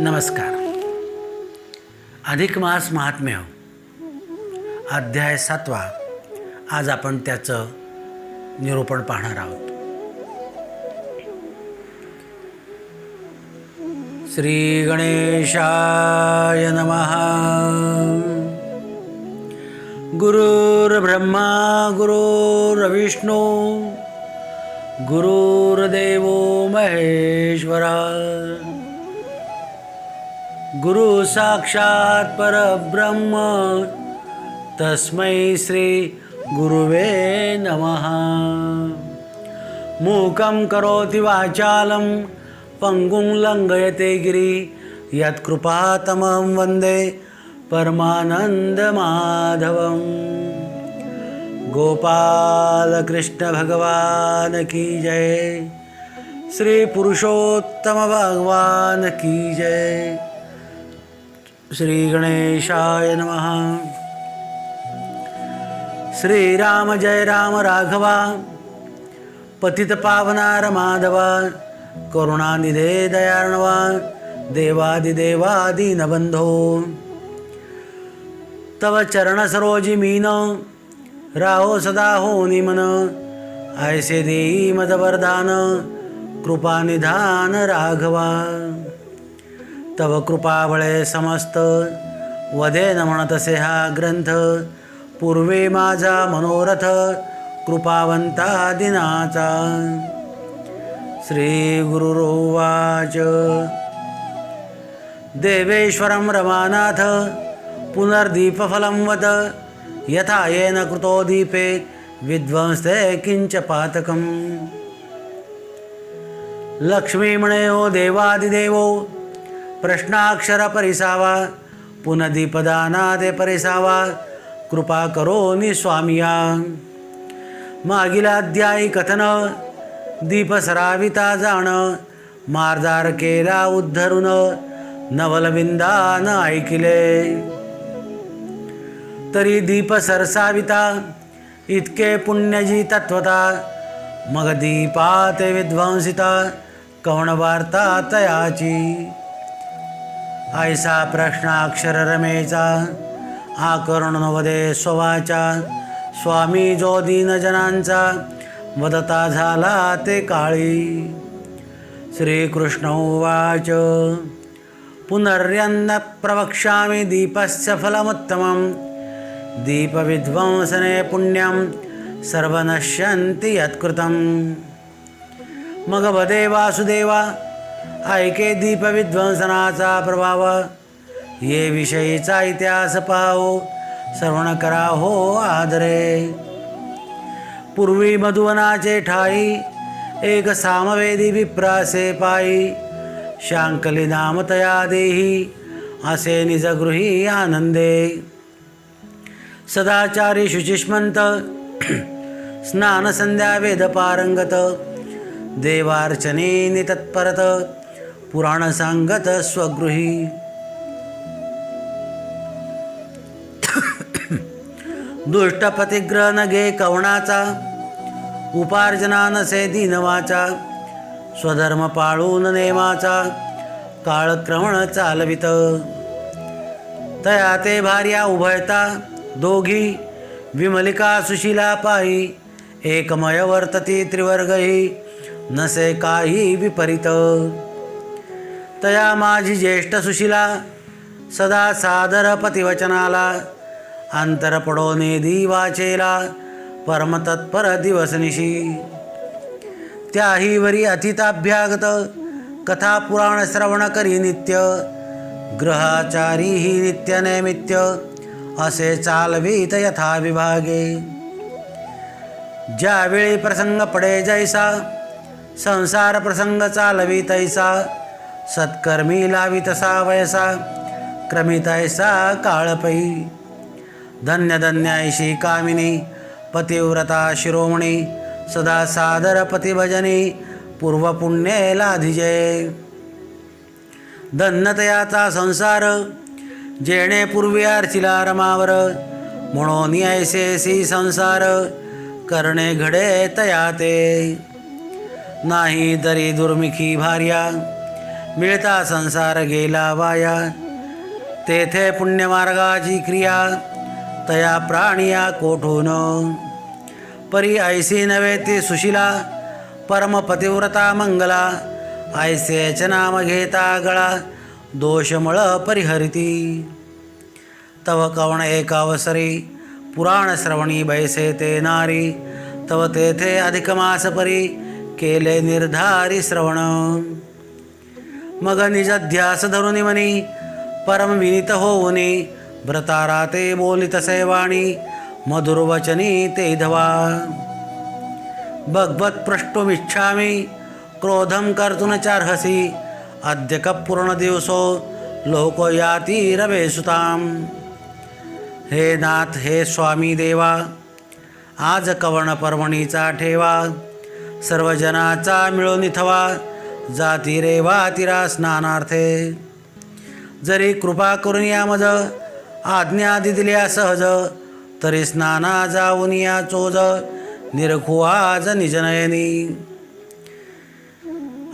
नमस्कार. अधिक मास महात्म्य अध्याय 7. आज आपण त्याचं निरूपण पाहणार आहोत. श्री गणेशाय नमः. गुरुर्ब्रह्मा गुरुर्विष्णू गुरुर्देवो महेश्वरा. गुरु साक्षात् परब्रह्म तस्मै श्री गुरुवे नमः. मूकं करोति वाचालं पंगुं लंघयते गिरि यत्कृपातमं वन्दे परमानन्दमाधवं. गोपाल कृष्ण भगवान की जय. श्री पुरुषोत्तम भगवान की जय. श्री गणेशाय नमः. श्री राम जय राम राघवा पतित पावनार माधवा. करुणानिधे दयार्णवा देवादिदेवा दीनबंधो. तव चरण सरोजी मीन राहो सदा हो निमन. ऐसे देई मद वरदान कृपा निधान राघवा. तव कृपा बळे समस्त वदेन म्हणतसे हा ग्रंथ. पूर्वे माझा मनोरथ कृपावंता दिनाचा. श्री गुरुरोवाच. देवेश्वरं रमानाथ पुनर्दीपफलं वद. यथा येन कृतो दीपे विध्वंस्ते किंच पातकम्. लक्ष्मी म्हणे हो देवादिदेवो प्रश्नाक्षर परिसावा. पुनदीपदानादे परिसावा कृपा करो निस्वामिया. मागील अध्यायी कथन दीप सराविता जाण. मार्दार केला उद्धरून नवलविंदान ऐकिले. तरी दीप सरसाविता इतके पुण्यजी तत्वता. मग दीपाते विध्वंसिता कवण वार्ता तयाची. ऐसा प्रश्नाक्षर रमेचा आकरण नवदे स्ववाचा. स्वामी जो दीन जनांचा वदता झाला ते काळी. श्रीकृष्ण उवाच. पुनर्यन्न प्रवक्ष्यामि दीपस्य फलमुत्तमं. दीपविध्वंसने पुण्यं सर्वनश्यन्ति यत्कृतं. मग वदे वासुदेवा ऐके दीप विध्वंसनाचा प्रभाव. ये विषयीचा इतिहास पाहो श्रवण करा हो आदरे. पूर्वी मधुवनाचे ठाई एक सामवेदी विप्रासे पायी. शांकली नाम तया देही असे निजगृही आनंदे. सदाचारी शुचिष्मंत स्नान संध्या वेद पारंगत. देवार्चने नितत्परत पुराण सांगत स्वगृही. दुष्ट पतिग्रह नगे कवणाचा. उपार्जना नसे दीनवाचा. स्वधर्म पाळून नेमाचा काळक्रमण चालवित. तया ते भार्या उभयता दोघी. विमलिका सुशीला पायी. एकमय वर्तती त्रिवर्गही नसे काही विपरीत. तया माझी ज्येष्ठ सुशीला सदा सादर पतिवचनाला. अंतर पडोने दिवाचेला परमतत्पर दिवसनिशी. त्याही वरी अतिताभ्यागत कथा पुराण श्रवण करी नित्य. ग्रहाचारी ही नित्य नैमित्य असे चालवीत यथा विभागे. ज्यावेळी प्रसंग पडे जैसा संसार प्रसंग चालवी तैसा. सत्कर्मी लावी तसा वयसा क्रमी तैसा काळपै. धन्य धन्य ऐशी कामिनी पतिव्रता शिरोमणी. सदा सादर पतिभजनी पूर्वपुण्ये लाधिजे. धन्यतयाचा संसार जेणे पूर्वी अर्चिला रमावर. म्हणून ऐसेसी संसार करणे घडे तया ते. नाही तरी दुर्मिखी भार्या मिळता संसार गेला वाया, तेथे पुण्यमार्गाची क्रिया तया प्राणिया कोठून. परी ऐसी नव्हे ती सुशिला, परमपतिव्रता मंगला, ऐसेच नाम घेता गळा, दोषमळ परिहरिती. तव कवण एकावसरी, पुराण श्रवणी बैसे ते नारी, तव तेथे अधिक मास परी, केले निर्धारी श्रवण. मग निज ध्यास धरुनी मनी, परम विनीत होऊनी, व्रतारा ते बोलित सेवाणी, मधुरवचनी ते धवा. भगवत पृष्ठुमिच्छामि, क्रोधम कर्तुन चार्हसि, अद्य पूर्ण दिवसो लोको याती रवे सुताम. हे नाथ हे स्वामी देवा, आज कवण पर्वणीचा ठेवा, सर्वजनाचा मिळून थवा, जाती रेवा तिरा स्नानार्थे. जरी कृपा करून या मज, आज्ञा दिल्या सहज, तरी स्नाना जाऊन या चोज, निरखू आज निजनयनी.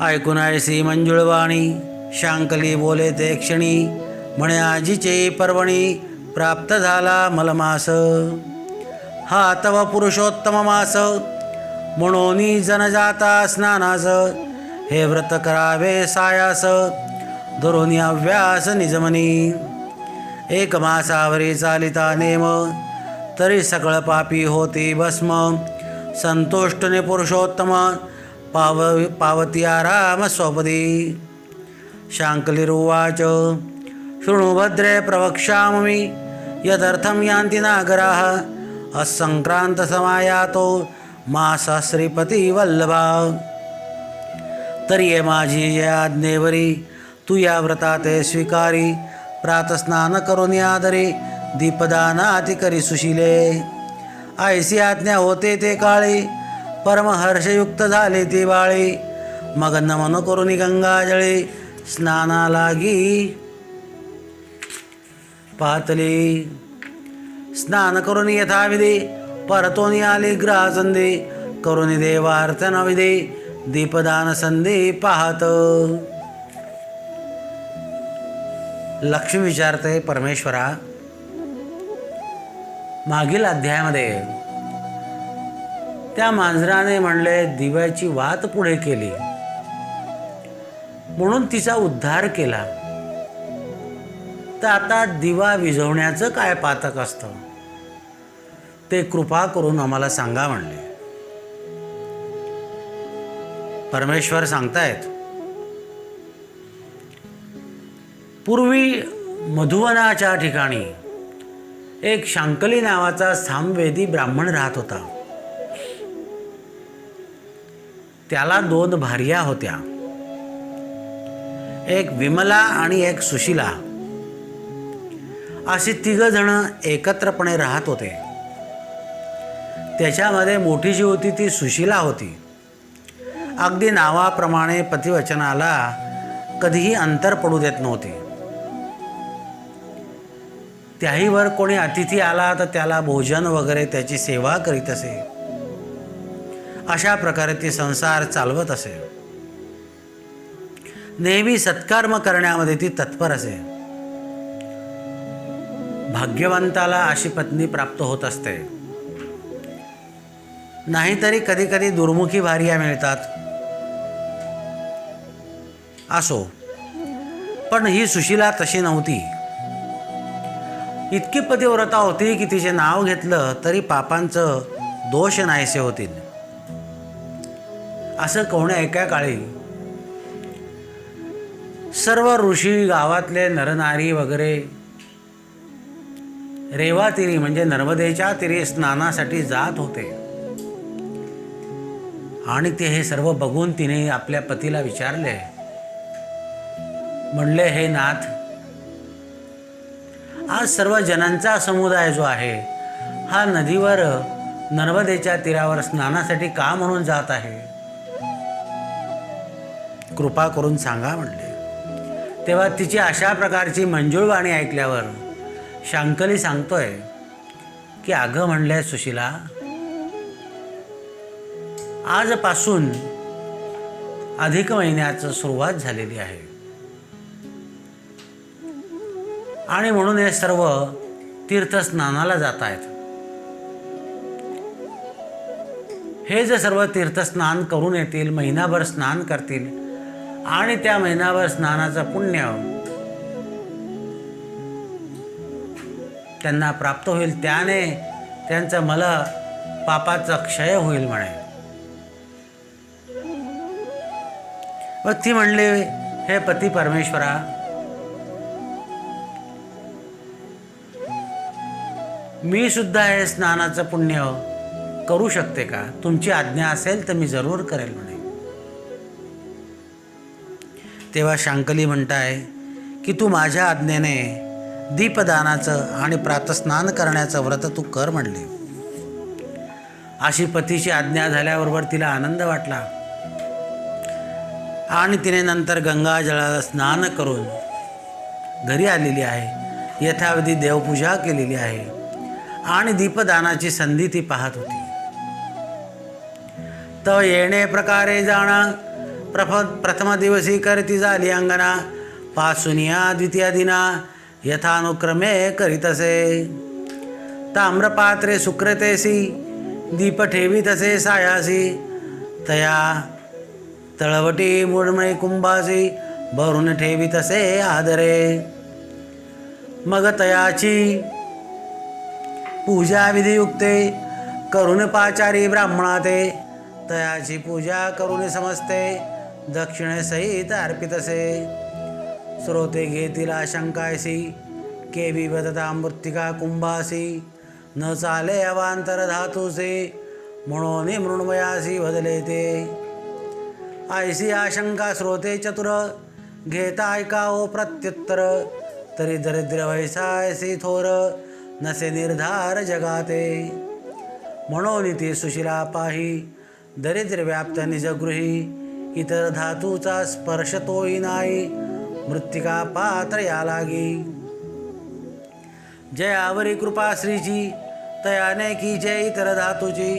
ऐकून ऐसी मंजुळवाणी, शांकली बोले ते क्षणी, म्हणे आजीचे पर्वणी, प्राप्त झाला मलमास. हा तव पुरुषोत्तम मास, म्हणून जन जाता स्नानास, हे व्रत करावे सायास, धरून अव्यास निजमनी. एक मासावरी चालिता नेम, तरी सकळ पापी होती भस्म, संतुष्टने पुरुषोत्तम, पावती आराम स्वपदी. शांकलिरुवाच शृणु भद्रे प्रवक्ष्यामि, यदर्थं यान्ति नागराः, असंक्रांत समायातो मासा श्रीपती वल्लभा. तरी ये माझी या आज्ञेवरी, तू या व्रताते स्वीकारी, प्रातस्नान करून आदरी, दीपदानाति करी सुशिले. ऐसी आज्ञा होते ते काळी, परमहर्षयुक्त झाले ती बाळी. मग नमन करून गंगाजळी, स्नाना लागी पातली. स्नान करून यथाविधी, परतोनी आली ग्रासंधी, करून देवार्चन विधी, दीपदान संधी पाहत. लक्ष्मी विचारते, परमेश्वरा, मागील अध्यायामध्ये त्या मांजराने म्हणले दिव्याची वात पुढे केली, म्हणून तिचा उद्धार केला. तर आता दिवा विझवण्याचं काय पातक असतं ते कृपा करून आम्हाला सांगा म्हणले. परमेश्वर सांगतायत, पूर्वी मधुवनाच्या ठिकाणी एक शांकली नावाचा सामवेदी ब्राह्मण राहत होता. त्याला 2 भार्या होत्या, एक विमला आणि एक सुशिला. अशी 3 जण एकत्रपणे राहत होते. त्याच्यामध्ये मोठी जी होती ती सुशिला होती. अगदी नावाप्रमाणे पतिवचनाला कधीही अंतर पडू देत नव्हती. त्याहीवर कोणी अतिथी आला तर त्याला भोजन वगैरे त्याची सेवा करीत असे. अशा प्रकारे ती संसार चालवत असे. नेहमी सत्कर्म करण्यामध्ये ती तत्पर असे. भाग्यवंताला अशी पत्नी प्राप्त होत असते. नाहीतरी कधी कधी दुर्मुखी भार्या मिळतात. असो, पण ही सुशिला तशी नव्हती. इतकी पतिव्रता होती की तिचे नाव घेतलं तरी पापांचं दोष नाहीसे होतील. असं कोण्या एका काळी सर्व ऋषी, गावातले नरनारी वगैरे रेवा तीरी म्हणजे नर्मदेच्या तीरी स्नानासाठी जात होते. आणि ते हे सर्व बघून तिने आपल्या पतीला विचारले. म्हणले, हे नाथ, आज सर्व जनांचा समुदाय जो आहे हा नदीवर नर्मदेच्या तीरावर स्नानासाठी का म्हणून जात आहे? कृपा करून सांगा म्हणले. तेव्हा तिची अशा प्रकारची मंजुळवाणी ऐकल्यावर शांकली सांगतोय की अगं म्हणले सुशिला, आजपासून अधिक महिन्याचं सुरुवात झालेली आहे. आणि म्हणून हे सर्व तीर्थस्नानाला जात आहेत. हे जे सर्व तीर्थस्नान करून येतील, महिनाभर स्नान करतील आणि त्या महिनाभर स्नानाचं पुण्य त्यांना प्राप्त होईल, त्याने त्यांचं मला पापाचा क्षय होईल म्हणे. व ती म्हणले, हे पती परमेश्वरा, मी सुद्धा हे स्नानाचं पुण्य करू शकते का? तुमची आज्ञा असेल तर मी जरूर करेल म्हणे. तेव्हा शांकली म्हणताय की तू माझ्या आज्ञेने दीपदानाचं आणि प्रातस्नान करण्याचं व्रत तू कर म्हणले. अशी पतीची आज्ञा झाल्याबरोबर तिला आनंद वाटला आणि तिने नंतर गंगाजळाला स्नान करून घरी आलेली आहे. यथाविधी देवपूजा केलेली आहे आणि दीपदानाची संधी ती पाहत होती. तर येणे प्रकारे जाणा प्रथम दिवसी करती झाली अंगना, पासुनिया द्वितीय दिना यथानुक्रमे करीतसे. ताम्रपात्रे सुकृतेसी दीप ठेवीतसे सायासी, तया तळवटी मुळमळी कुंभासी भरून ठेवीतसे आदरे. मग तयाची पूजा विधियुक्ते करून पाचारी ब्राह्मणा ते, तयाची पूजा करून समजते दक्षिणेसहित अर्पितसे. श्रोते घेतील आशंकायसी केवी बदता मृत्तिका कुंभासी, न चाले अवांतर धातुसे म्हणून मृण्मयासी बदले ते. ऐसी आशंका श्रोते चतुर घेता ऐकाओ प्रत्युत्तर, तरी दरिद्र वैसायसी थोर नसे निर्धार जगाते. म्हणून ती सुशिला पाही दरिद्र व्याप्त निजगृही, इतर धातूचा स्पर्श तोही नाही मृत्तिका पात्र या लागी. जयावरी कृपा श्रीची तयाने की जय इतर धातूची,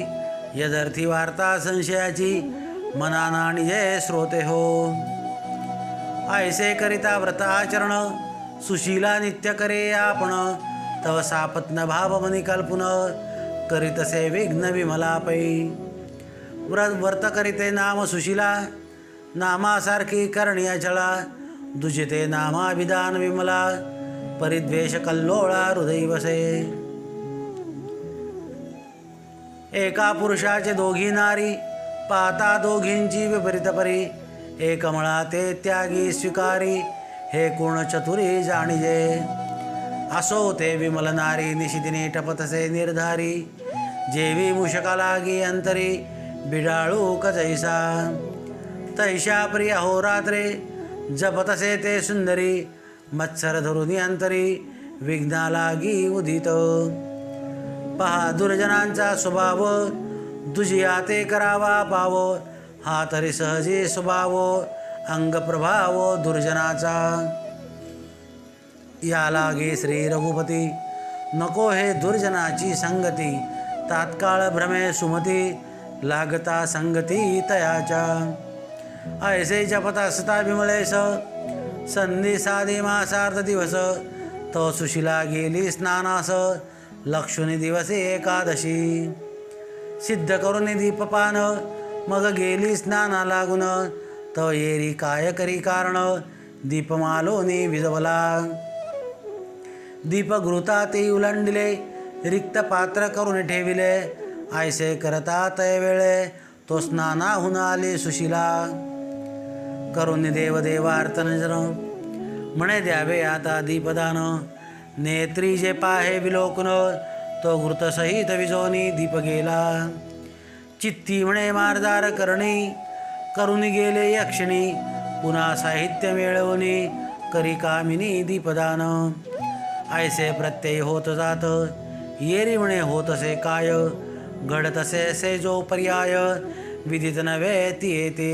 यदर्थी वार्ता संशयाची मनाना निजे श्रोते हो. ऐसे करिता व्रताचरण सुशीला नित्य करे आपण, तव सापत्न भाव मनी कल्पुन करीतसे विघ्न विमला पै. व्रत करीते नाम सुशीला नामासारखी करणी अचला, दुजिते नामाभिधान विमला परिद्वेष कल्लोळा हृदय बसे. एका पुरुषाचे दोघी नारी पाहता दोघींची विपरीत परी, एकमळा ते त्यागी स्वीकारी हे कोण चतुरी जाणिजे. असो ते विमल नारी निशिदिने टपतसे निर्धारी, जेवी मुशका लागी अंतरी बिडाळू कजैसा. तैशा प्रिय होरात्रे जपतसे ते सुंदरी, मत्सर धरुनी अंतरी विघ्ना लागी उदित. पहा दुर्जनांचा स्वभाव दुजिया ते करावा पाव, हा तरी सहजी स्वभाव अंग प्रभाव दुर्जनाचा. या लागे श्री रघुपती नको हे दुर्जनाची संगती, तात्काळ भ्रमे सुमती लागता संगती तयाच्या. ऐसे जपत असता विमलेश संधी साधी मासार्ध दिवस, तो सुशिला गेली स्नानास लक्षुनी दिवसे एकादशी. सिद्ध करून दीपपान मग गेली स्नाना लागून, तो येरी काय करी कारण दीपमालोनी विजवला. दीपगृता ते उलंडिले रिक्त पात्र करून ठेविले, ऐसे करता तय वेळे तो स्नानाहून आले सुशिला. करून देवदेवार्थ नजर म्हणे द्यावे आता दीपदान, नेत्री जे पाहे विलोकन तो घृतसहित विजोनी दीप गेला. चित्ती म्हणे मारदार करणी करून गेले यक्षिणी, पुन्हा साहित्य मिळवणी करी कामिनी दीपदान. ऐसे प्रत्यय होत जात येरी म्हणे होतसे काय, घडतसे से जो पर्याय विदित नव्हे ती येते.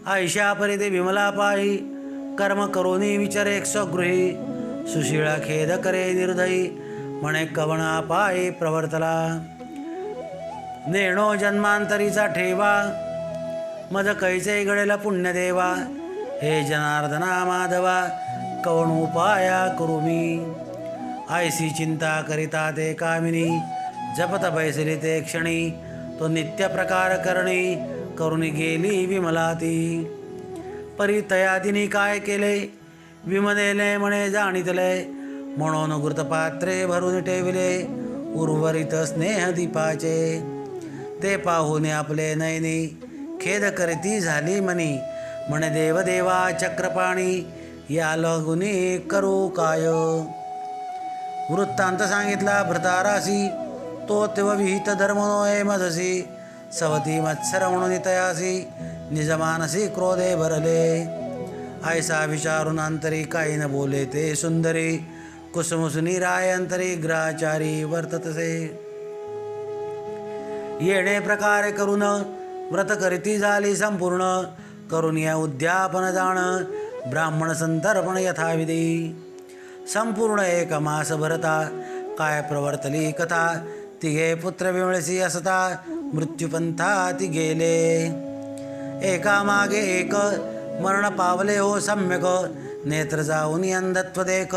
ऐशा परिते विमला पायी कर्म करोनी विचारे स्वगृही, सुशिळा खेद करे निर्दयी म्हणे कवणा पायी प्रवर्तला. नेणो जन्मांतरीचा ठेवा मज कैसे घडेल पुण्यदेवा, हे जनार्दना माधवा कवण उपाया करू मी. ऐसी चिंता करिता ते कामिनी, जपत बैसली ते क्षणी. तो नित्य प्रकार करणी, करुणी गेली विमला ती. परी तयादिनी काय केले, विमलेले म्हणे जाणितले. म्हणून घृतपात्रे भरून ठेविले, उर्वरित स्नेह दीपाचे. ते पाहुने आपले नयनी, खेद करीती झाली मनी. म्हणे देवदेवा चक्रपाणी, या लगुनी करू काय. वृत्तांत सांगितला भृतारासी, तो तेव विहित धर्म नोये मजसी. सवती मत्सर म्हणून तयासी, निजमानसी क्रोधे भरले. ऐसा विचारून अंतरी काही न बोले ते सुंदरी. कुसुमुसुनी राय अंतरी, ग्राचारी वर्ततसे. येणे प्रकारे करून व्रत करीती झाली संपूर्ण. करून या उद्यापन जाण, ब्राह्मण संतर्पण यथाविधी. संपूर्ण एक मास भरता, काय प्रवर्तली कथा. तिघे पुत्र विमळसी असता, मृत्यूपंथा ती गेले. एका मागे एक मरण पावले हो सम्यक. नेत्र जाऊन अंधत्व देख,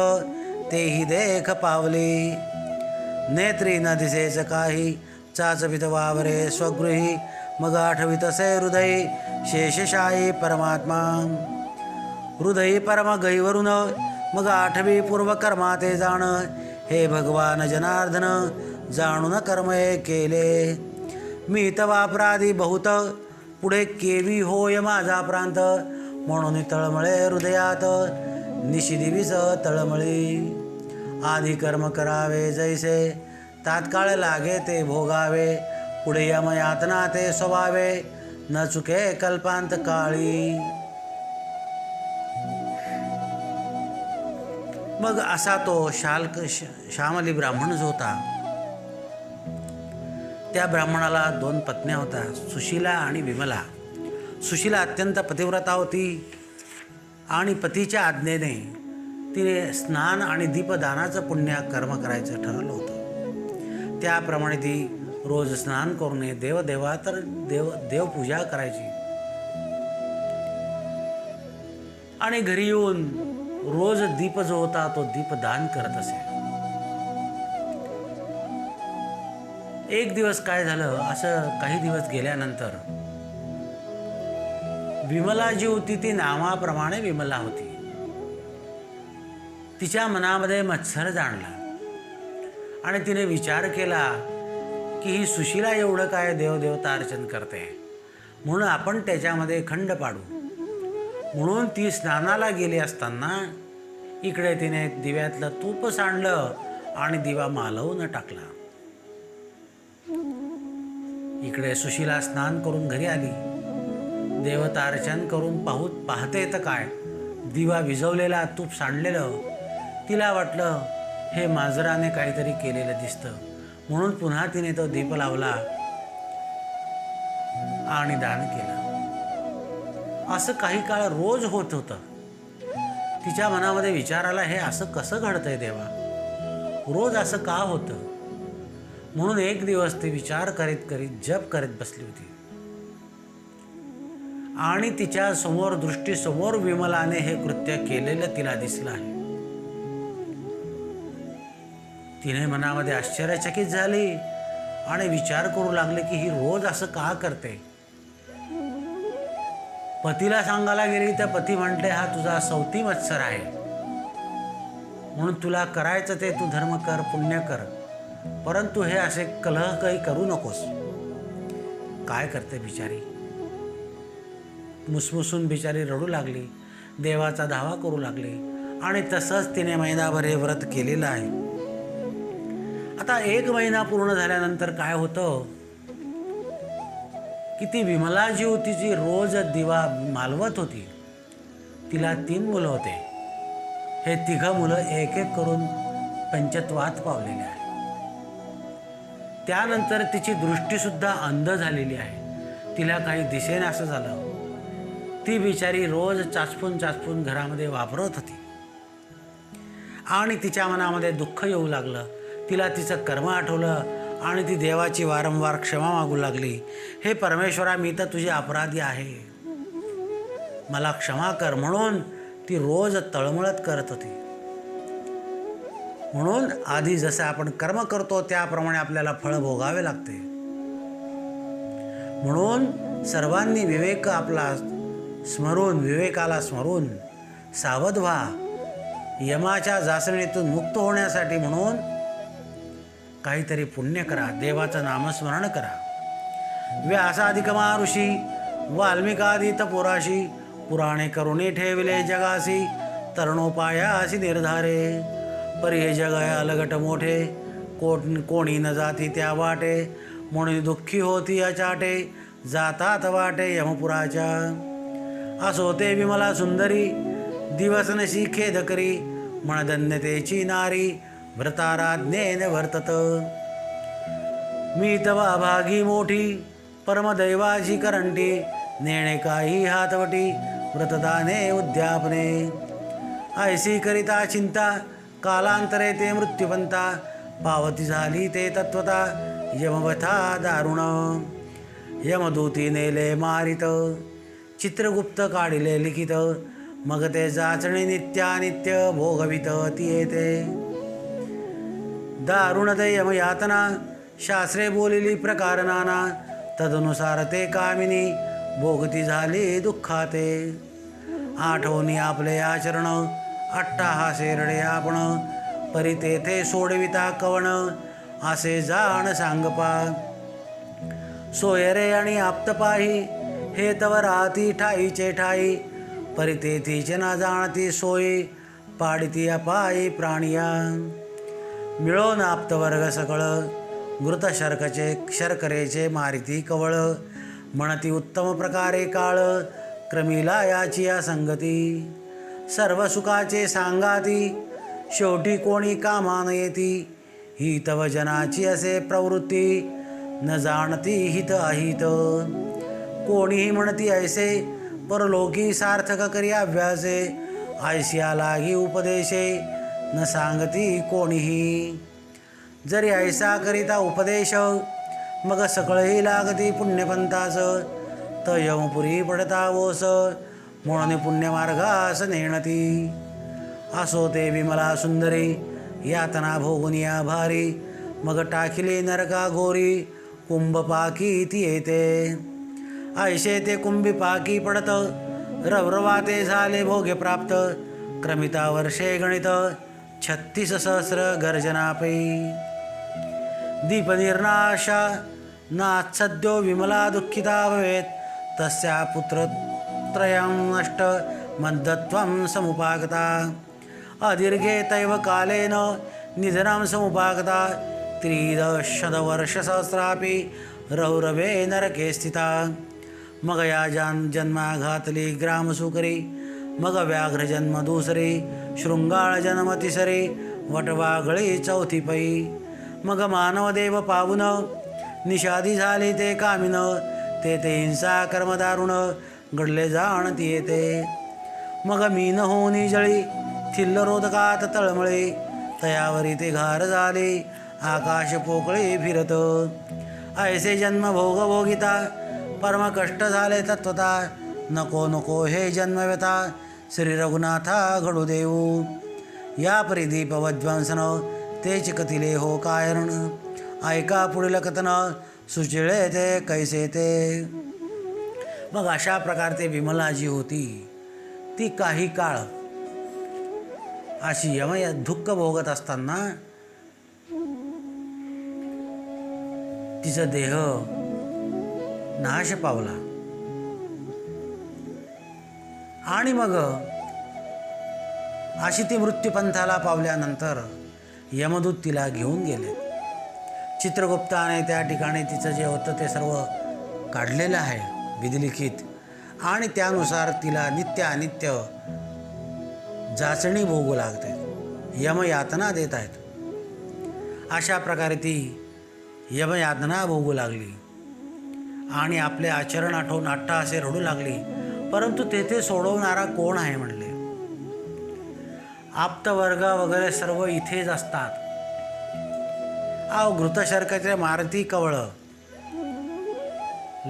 तेही देख पावले. नेत्री न दिसेच काही, चाचवित वावरे स्वगृही. मग आठवितसे हृदय, शेषशाही परमात्मा. हृदयी परम गैवरून, मग आठवी पूर्वकर्मा ते जाण. हे भगवान जनार्दन, जाणून कर्म केले. मी तवा अपराधी बहुत, पुढे केवी होय माझा प्रांत. म्हणून तळमळे हृदयात, निशिदिवीस तळमळी. आधी कर्म करावे जैसे, तात्काळ लागे ते भोगावे. पुढे यमयातना ते स्वभावे, न चुके कल्पांत काळी. मग असा तो श्यामली ब्राह्मण जो होता, त्या ब्राह्मणाला 2 पत्न्या होत्या, सुशीला आणि विमला. सुशीला अत्यंत पतिव्रता होती आणि पतीच्या आज्ञेने तिने स्नान आणि दीपदानाचं पुण्य कर्म करायचं ठरवलं होतं. त्याप्रमाणे ती रोज स्नान करून देवदेवा तर देवपूजा करायची आणि घरी येऊन रोज दीप जो होता तो दीपदान करत असे. एक दिवस काय झालं, असं काही दिवस गेल्यानंतर विमला जी होती ती नावाप्रमाणे विमला होती. तिच्या मनामध्ये मत्सर जाणला आणि तिने विचार केला की ही सुशीला एवढं काय देवदेवता अर्चन करते, म्हणून आपण त्याच्यामध्ये खंड पाडू. म्हणून ती स्नानाला गेली असताना इकडे तिने दिव्यातलं तूप सांडलं आणि दिवा मालवून टाकला. इकडे सुशीला स्नान करून घरी आली. देवता अर्चन करून पाहते तर काय, दिवा विझवलेला, तूप सांडलेलं. तिला वाटलं हे मांजराने काहीतरी केलेलं दिसतं, म्हणून पुन्हा तिने तो दीप लावला आणि दान केलं. असं काही काळ रोज होत होतं. तिच्या मनामध्ये विचार आला, हे असं कसं घडतंय देवा, रोज असं का होतं. म्हणून एक दिवस ती विचार करीत करीत जप करत बसली होती आणि तिच्या समोर दृष्टीसमोर विमलाने हे कृत्य केलेलं तिला दिसलं आहे. तिने मनामध्ये आश्चर्यचकित झाली आणि विचार करू लागले की ही रोज असं का करते. पतीला सांगायला गेली तर पती म्हणते हा तुझा सौती मत्सर आहे, म्हणून तुला करायचं ते तू धर्म कर, पुण्य कर, परंतु हे असे कलह काही करू नकोस. काय करते बिचारी, मुसमुसून बिचारी रडू लागली, देवाचा धावा करू लागली आणि तसंच तिने महिनाभर हे व्रत केलेलं आहे. आता 1 महिना पूर्ण झाल्यानंतर काय होतं की ती विमला जी होती जी रोज दिवा मालवत होती, तिला 3 मुलं होते. हे 3 मुलं एक एक करून पंचत्वात पावलेले आहे. त्यानंतर तिची दृष्टीसुद्धा अंध झालेली आहे, तिला काही दिसेना असं झालं. ती बिचारी रोज चाचपून चाचपून घरामध्ये वापरत होती आणि तिच्या मनामध्ये दुःख येऊ लागलं. तिला तिचं कर्म आठवलं आणि ती देवाची वारंवार क्षमा मागू लागली. हे परमेश्वरा, मी तर तुझे अपराधी आहे, मला क्षमा कर. म्हणून ती रोज तळमळत करत होती. म्हणून आधी जसे आपण कर्म करतो त्याप्रमाणे आपल्याला फळ भोगावे लागते. म्हणून सर्वांनी विवेक आपला स्मरून, विवेकाला स्मरून सावध व्हा. यमाच्या जाचणीतून मुक्त होण्यासाठी म्हणून काहीतरी पुण्य करा, देवाचं नामस्मरण करा. व्यासादिक महर्षी वाल्मिकादी तपोराशी पुराणे करुणी ठेविले जगासी तरुणोपायासी निर्धारे. परी हे जग आहे अलगट मोठे कोणी न जाती त्या वाटे म्हणून दुःखी होती अचाटे जातात वाटे यमपुराच्या. असो ते विमला सुंदरी दिवस नशी खेद करी म्हणधन्यतेची नारी व्रताराज्ञेन वर्तत. मी तव अभागी मोठी परमदैवाची करंटी नेणे काही हातवटी व्रतदाने उद्यापने. ऐसी करिता चिंता कालांतरे ते मृत्यूपंता पावती झाली ते तत्वता यमवथा दारुण. यमदूती नेले मारित चित्रगुप्त काढिले लिखित मग ते जाचणी नित्यानित्य भोगवित ती येते. दारुण ते यमयातना शास्त्रे बोलिली प्रकार नाना तदनुसार ते कामिनी भोगती झाली दुःखाते. आठवणी आपले आचरण अट्टाहासे रडे आपण परी तेथे सोडविता कवण असे जाण सांगपा. सोयरे आणि आप्तपाही हे तव राहती ठाईचे ठाई परी तेथीचे ना जाणती सोयी पाडिती अपायी प्राणिया. मिळून आप्तवर्ग सकळ मृत शर्करेचे मारिती कवळ म्हणती उत्तम प्रकारे काळ क्रमीला याची या संगती. सर्व सुखाचे सांगाती शेवटी कोणी कामान येती ही तव जनाची असे प्रवृत्ती न जाणती हित अहित. कोणीही म्हणती ऐसे परलोकी सार्थक करी अभ्यासे ऐसिया लागी उपदेशे न सांगती कोणीही. जरी ऐसा करिता उपदेश मग सकळही लागती पुण्यपंथास त यमपुरी पडता ओस म्हणून पुण्यमार्गास नेणती. असो ते विमला सुंदरी यातना भोगुनिया भारी मग टाकिले नरका गोरी कुंभपाकी ती येते. ऐशे ते कुंभी पाकी पडत रवरवाते झाले भोगे प्राप्त क्रमिता वर्षे गणित 36 सहस्र गर्जनापै. दीपनिर्नाशा नात्सद्यो विमला दुःखिता भवेत् तस्या पुत्रत्रयं नष्ट मद्दत्वं समुपागता. अदीर्घे तैव कालेन निधनं समुपागता 13 रौरवे नरके स्थिता. मग या जन्मा घातली ग्रामसुकरी मग व्याघ्रजन्म दुसरी शृंगाळ जन्म तिसरी वटवागळी चौथी पै. मग मानवदेव पावून निषादी झाले ते कामिन ते हिंसा कर्मदारुण घडले जाणती येते. मग मीन होऊनी जळी थिल्ल रोदकात तळमळे तयावरी ते घार झाले आकाश पोकळे फिरत. ऐसे जन्म भोग भोगिता परम कष्ट झाले तत्वता नको नको हे जन्मव्यथा श्री रघुनाथा घडू देऊ. या परिदीप वध्वंसन तेच कथिले हो कायरण ऐका पुढील कथन सुचिळे ते कैसे ते. मग अशा प्रकारचे विमला जी होती ती काही काळ अशी यमय दुःख भोगत असताना तिचा देह नाश पावला आणि मग अशी ती मृत्यूपंथाला पावल्यानंतर यमदूत तिला घेऊन गेले. चित्रगुप्ताने त्या ठिकाणी तिचं जे होतं ते सर्व काढलेलं आहे विधिलिखित आणि त्यानुसार तिला नित्यानित्य जाचणी भोगू लागते, यमयातना देत आहेत. अशा प्रकारे ती यमयातना भोगू लागली आणि आपले आचरण आठवून अट्टाहासे रडू लागली. परंतु तेथे सोडवणारा कोण आहे म्हणले. आप्तवर्ग वगैरे सर्व इथेच असतात. घृतशर्करे मारुती कवळ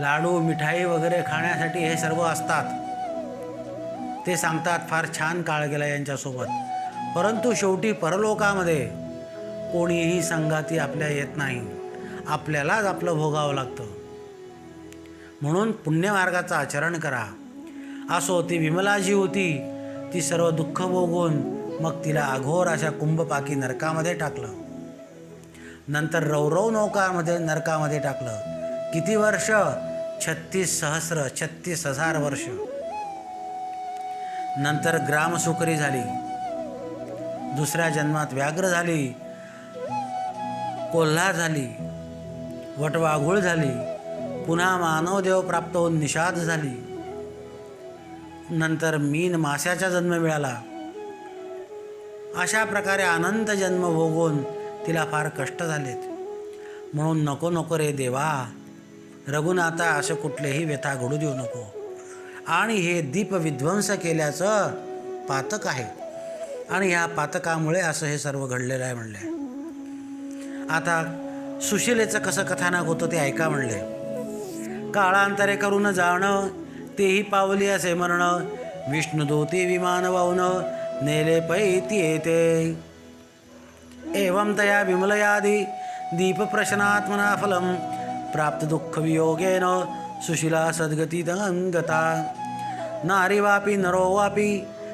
लाडू मिठाई वगैरे खाण्यासाठी हे सर्व असतात. ते सांगतात फार छान काळ गेला यांच्यासोबत, परंतु शेवटी परलोकामध्ये कोणीही संगाती आपल्या येत नाही, आपल्यालाच आपलं भोगावं लागतं. म्हणून पुण्यमार्गाचं आचरण करा. असो ती विमलाजी होती, ती सर्व दुःख भोगून मग तिला अघोर अशा कुंभपाकी नरकामध्ये टाकलं. नंतर रौरव नौकामध्ये नरकामध्ये टाकलं. किती वर्ष? 36,000 वर्ष. नंतर ग्रामसुकरी झाली, दुसऱ्या जन्मात व्याघ्र झाली, कोल्हा झाली, वटवाघूळ झाली, पुन्हा मानवदेव प्राप्त होऊन निषाद झाली. नंतर मीन माशाचा जन्म मिळाला. अशा प्रकारे अनंत जन्म भोगून तिला फार कष्ट झालेत. म्हणून नको नको रे देवा, रघुनाथा असं कुठलेही व्यथा घडू देऊ नको. आणि हे दीप विध्वंस केल्याचं पातक आहे, आणि ह्या पातकामुळे असं हे सर्व घडलेलं आहे म्हणले. आता सुशिलेचं कसं कथानक होतं ते ऐका म्हणले. काळांतरे करून जाणं, तेही पावली असे मरण, विष्णुदूती विमान वाहून नेले पैती येते. एवं तया विमलयादी दीप प्रशनात्मना फलम प्राप्त दुःख वियोगेन सुशिला सद्गती गता. नारी वापी नरो वापी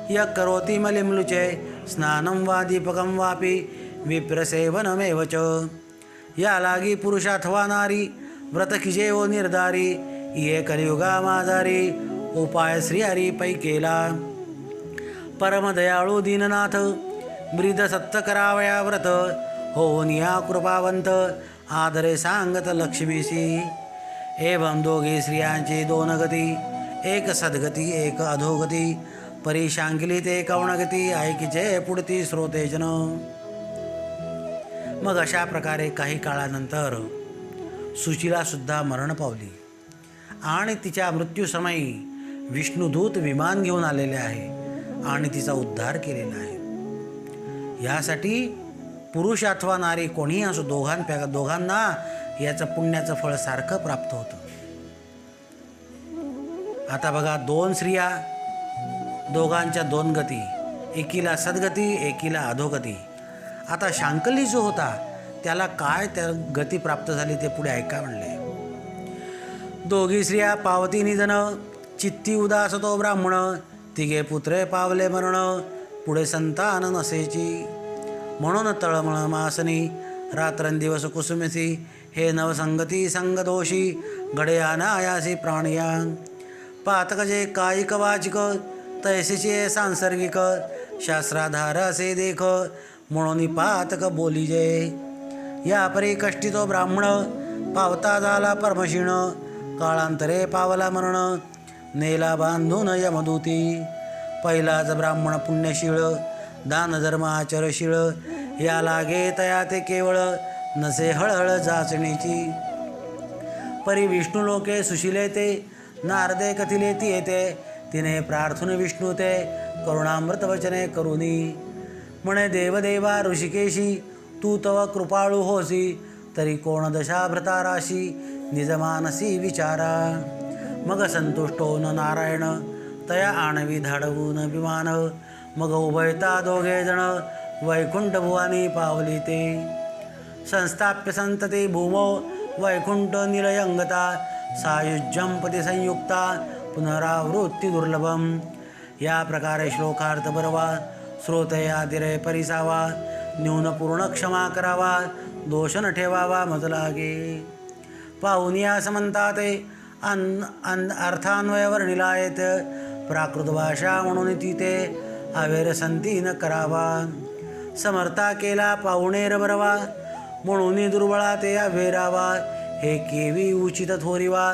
य करोति मलिम्लुचे स्नानं वा दीपकं वापी विप्रसेवनमेव च. या लागी पुरुष अथवा नारी व्रत खिजे ओ निर्धारी, ये कलियुगा माजारी उपाय श्री हरी पै केला. परमदयाळू दीननाथ ब्रीद सत्त करावया व्रत, होऊन या कृपावंत आदरे सांगत लक्ष्मीसी. एवं दोघे स्त्रियांची दोन गती, एक सद्गती एक अधोगती, परी शांकिली ते कवणगती, ऐकिचे पुढती श्रोतेजन. मग अशा प्रकारे काही काळानंतर सुशिलासुद्धा मरण पावली, आणि तिच्या मृत्यूसमयी विष्णुदूत विमान घेऊन आलेले आहे आणि तिचा उद्धार केलेला आहे. यासाठी पुरुष अथवा नारी कोणीही असो, दोघांना याचं पुण्याचं फळ सारखं प्राप्त होतं. आता बघा, दोन स्त्रिया, दोघांच्या दोन गती, एकीला सद्गती एकीला अधोगती. आता शांकली जो होता त्याला काय त्या गती प्राप्त झाली ते पुढे ऐका म्हणले. दोघी स्त्रिया पावती निधन, चित्ती उदास तो ब्राह्मण, तिघे पुत्रे पावले मरण, पुढे संतान नसेची. म्हणून तळमळ मासनी रात्रंदिवस कुसुमिसी, हे नवसंगती संगदोषी घडे अनायासी प्राणिया. पातक जे कायिक वाचिक तैसीचे सांसर्गिक, शास्त्राधार असे देख म्हणून पातक बोलीजे. या परी कष्टी तो ब्राह्मण पावता झाला परमशीण, काळांतरे पावला मरण नेला बांधून यमदूती. पहिलाच ब्राह्मण पुण्यशीळ दान धर्म आचरशीळ, या लागे तया ते केवळ नसे हळहळ जाचणीची. परी विष्णू लोके सुशिले ते नारदे कथिले ती येते, तिने प्रार्थून विष्णू ते करुणामृत वचने करुनी. म्हणे देवदेवा ऋषिकेशी तू तव कृपाळू होसी, तरी कोण दशा भृताराशी निजमानसी विचारा. मग संतुष्टो न नारायण तया आणवी धाडवून विमान, मग उभयता दोघे जण वैकुंठ भुवानी पावली ते. संस्थाप्य संतती भूमो वैकुंठ निलयंगता, सायुज्यं पती संयुक्ता पुनरावृत्ती दुर्लभम. या प्रकारे श्लोकार्थ बरवा, श्रोतयादिरे परिसावा, न्यून पूर्ण क्षमा करावा, दोष न ठेवावा मज लागे. पाहून या समंताते अर्थान्वय वर्णिलायत, प्राकृत भाषा म्हणून तिथे अवेर संती न करावा. समर्था केला पाहुणेर बरवा, म्हणून दुर्बळा ते अवेरावा, हे केवी उचित थोरिवा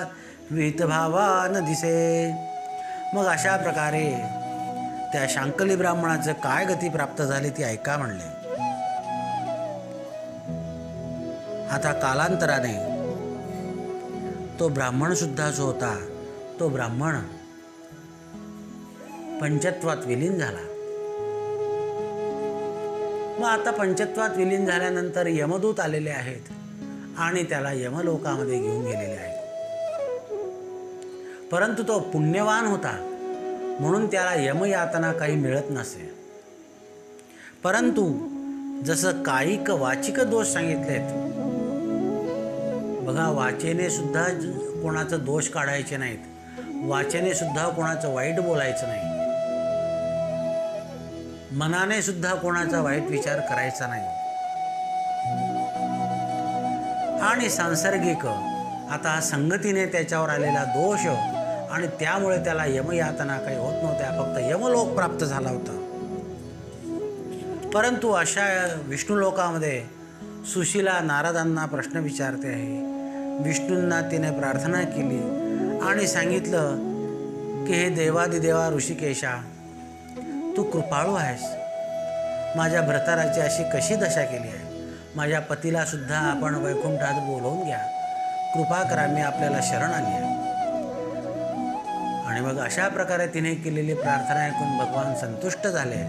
विहित भावा न दिसे. मग अशा प्रकारे त्या शांकली ब्राह्मणाचं काय गती प्राप्त झाली ती ऐका म्हणले. आता कालांतराने तो ब्राह्मण सुद्धा जो होता तो ब्राह्मण पंचत्वात विलीन झाला. मग आता पंचत्वात विलीन झाल्यानंतर यमदूत आलेले आहेत आणि त्याला यमलोकामध्ये घेऊन गेलेले आहेत. परंतु तो पुण्यवान होता म्हणून त्याला यमयातना काही मिळत नसे. परंतु जसं कायिक वाचिक दोष सांगितलेत बघा, वाचेने सुद्धा कोणाचं दोष काढायचे नाहीत, वाचेने सुद्धा कोणाचं वाईट बोलायचं नाही, मनाने सुद्धा कोणाचा वाईट विचार करायचा नाही. आणि सांसर्गिक आता हा संगतीने त्याच्यावर आलेला दोष आणि त्यामुळे त्याला यमयातना काही होत नव्हत्या, फक्त यमलोक प्राप्त झाला होता. परंतु अशा विष्णुलोकामध्ये सुशीला नारदांना प्रश्न विचारते आहे. विष्णूंना तिने प्रार्थना केली आणि सांगितलं की हे देवादिदेवा ऋषिकेशा, तू कृपाळू आहेस. माझ्या भ्रताराची अशी कशी दशा केली आहे? माझ्या पतीला सुद्धा आपण वैकुंठात बोलवून घ्या, कृपा करा, मी आपल्याला शरण आली आहे. आणि मग अशा प्रकारे तिने केलेली प्रार्थना ऐकून भगवान संतुष्ट झाले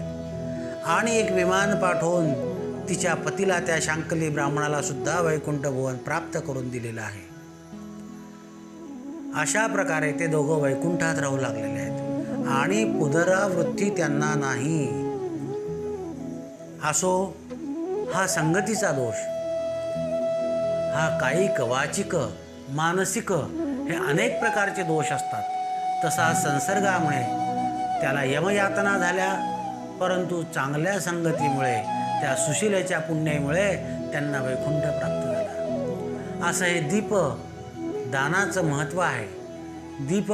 आणि एक विमान पाठवून तिच्या पतीला, त्या शांकली ब्राह्मणाला सुद्धा वैकुंठ भुवन प्राप्त करून दिलेलं आहे. अशा प्रकारे ते दोघं वैकुंठात राहू लागलेले आहेत आणि पुनरावृत्ती त्यांना नाही. असो, हा संगतीचा दोष, हा कायिक वाचिक मानसिक हे अनेक प्रकारचे दोष असतात. तसा संसर्गामुळे त्याला यमयातना झाल्या, परंतु चांगल्या संगतीमुळे, त्या सुशीलेच्या पुण्यामुळे त्यांना वैकुंठ प्राप्त झाला. असं हे दीप दानाचं महत्त्व आहे. दीप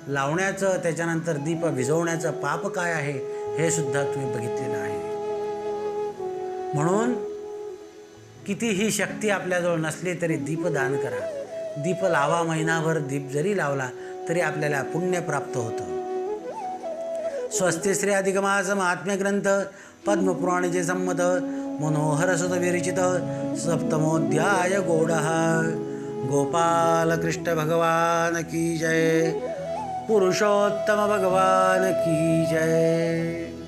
लावण्याचं, त्याच्यानंतर दीप विझवण्याचं पाप काय आहे हे सुद्धा तुम्ही बघितलेलं आहे. म्हणून कितीही शक्ती आपल्याजवळ नसली तरी दीपदान करा. दीप लावा, महिनाभर दीप जरी लावला तरी आपल्याला पुण्य प्राप्त होतं. स्वस्ति श्री अधिकमास महात्म्य ग्रंथ पद्मपुराणचे संमत मनोहर सुत विरचित सप्तमोध्याय गौडः. गोपाल कृष्ण भगवान की जय. पुरुषोत्तम भगवान की जय.